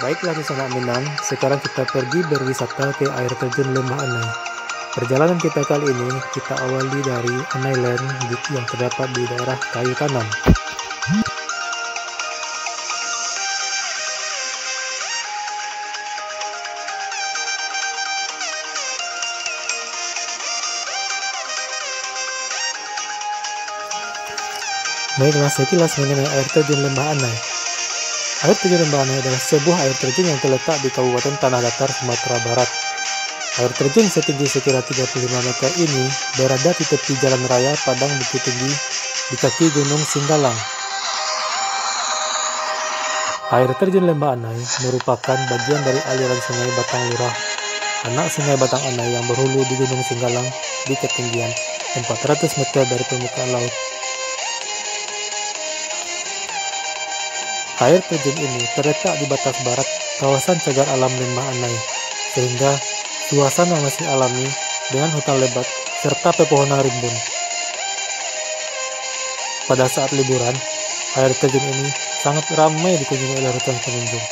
Baiklah anak Minang, sekarang kita pergi berwisata ke air terjun Lembah Anai. Perjalanan kita kali ini kita awali dari Anailand yang terdapat di daerah Kayu Tanam. Baiklah, sekilas mengenai air terjun Lembah Anai. Air terjun Lembah Anai adalah sebuah air terjun yang terletak di Kabupaten Tanah Datar, Sumatera Barat. Air terjun setinggi sekira 35 meter ini berada di tepi jalan raya Padang Bukit Tinggi di kaki Gunung Singgalang. Air terjun Lembah Anai merupakan bagian dari aliran sungai Batang Lurah, anak sungai Batang Anai yang berhulu di Gunung Singgalang di ketinggian 400 meter dari permukaan laut. Air terjun ini terletak di batas barat kawasan cagar alam Lembah Anai, sehingga suasana masih alami dengan hutan lebat serta pepohonan rimbun. Pada saat liburan, air terjun ini sangat ramai dikunjungi oleh ratusan pengunjung.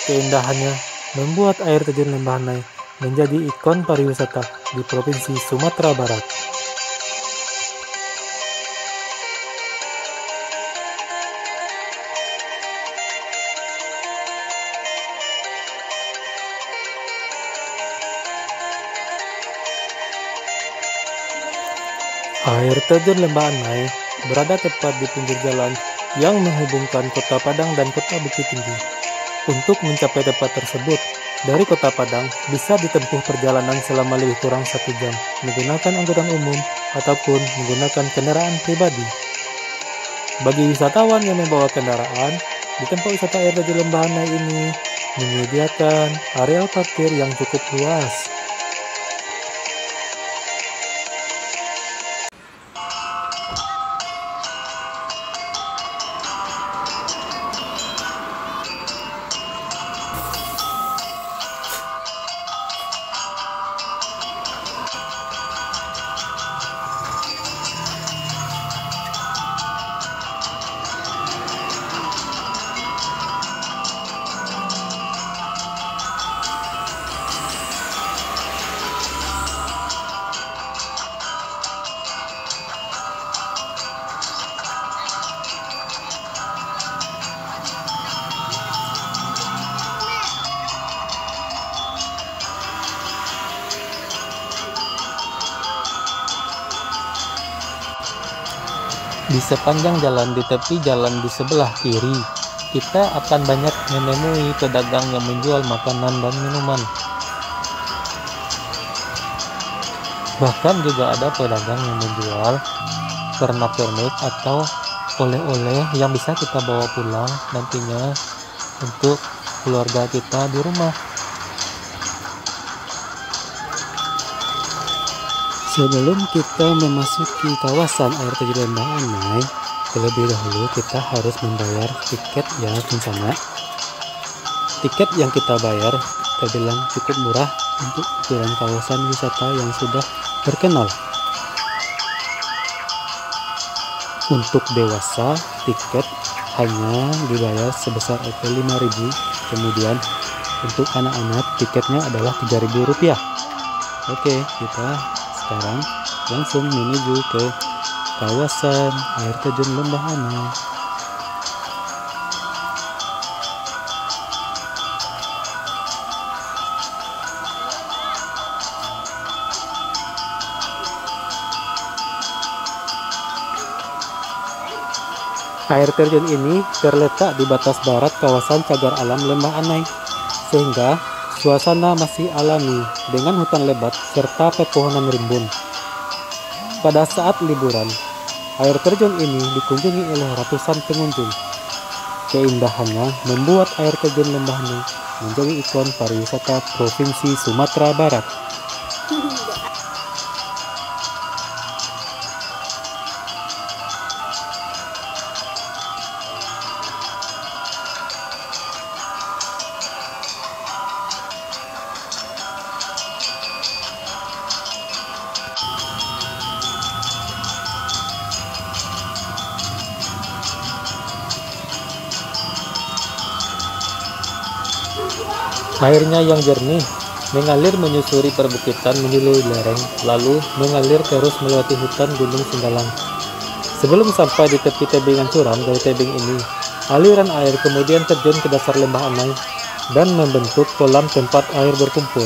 Keindahannya membuat air terjun Lembah Anai menjadi ikon pariwisata di Provinsi Sumatera Barat. Air terjun Lembah Anai berada tepat di pinggir jalan yang menghubungkan Kota Padang dan Kota Bukit Tinggi. Untuk mencapai tempat tersebut, dari Kota Padang bisa ditempuh perjalanan selama lebih kurang 1 jam menggunakan angkutan umum ataupun menggunakan kendaraan pribadi. Bagi wisatawan yang membawa kendaraan, di tempat wisata air terjun Lembah Anai ini menyediakan areal parkir yang cukup luas. Di sepanjang jalan di tepi jalan di sebelah kiri, kita akan banyak menemui pedagang yang menjual makanan dan minuman. Bahkan juga ada pedagang yang menjual pernak-pernik atau oleh-oleh yang bisa kita bawa pulang nantinya untuk keluarga kita di rumah. Sebelum kita memasuki kawasan air terjun Lembah Anai, terlebih dahulu kita harus membayar tiket ya rencana. Tiket yang kita bayar terbilang cukup murah untuk ukuran kawasan wisata yang sudah terkenal. Untuk dewasa, tiket hanya dibayar sebesar Rp5.000, kemudian untuk anak-anak tiketnya adalah Rp3.000. Oke, kita sekarang langsung menuju ke kawasan air terjun Lembah Anai. Air terjun ini terletak di batas barat kawasan cagar alam Lembah Anai, sehingga suasana masih alami dengan hutan lebat serta pepohonan rimbun. Pada saat liburan, air terjun ini dikunjungi oleh ratusan pengunjung. Keindahannya membuat air terjun Lembah Anai menjadi ikon pariwisata Provinsi Sumatera Barat. Airnya yang jernih mengalir menyusuri perbukitan menyusuri lereng, lalu mengalir terus melewati hutan Gunung Singgalang. Sebelum sampai di tepi tebingan curam dari tebing ini, aliran air kemudian terjun ke dasar lembah Anai dan membentuk kolam tempat air berkumpul.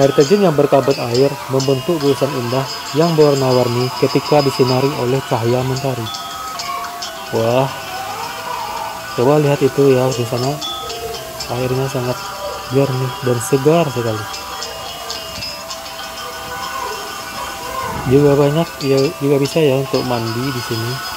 Air terjun yang berkabut air membentuk gugusan indah yang berwarna-warni ketika disinari oleh cahaya mentari. Wah, coba lihat itu ya, di sana airnya sangat jernih dan segar sekali. Juga banyak ya, juga bisa ya untuk mandi di sini.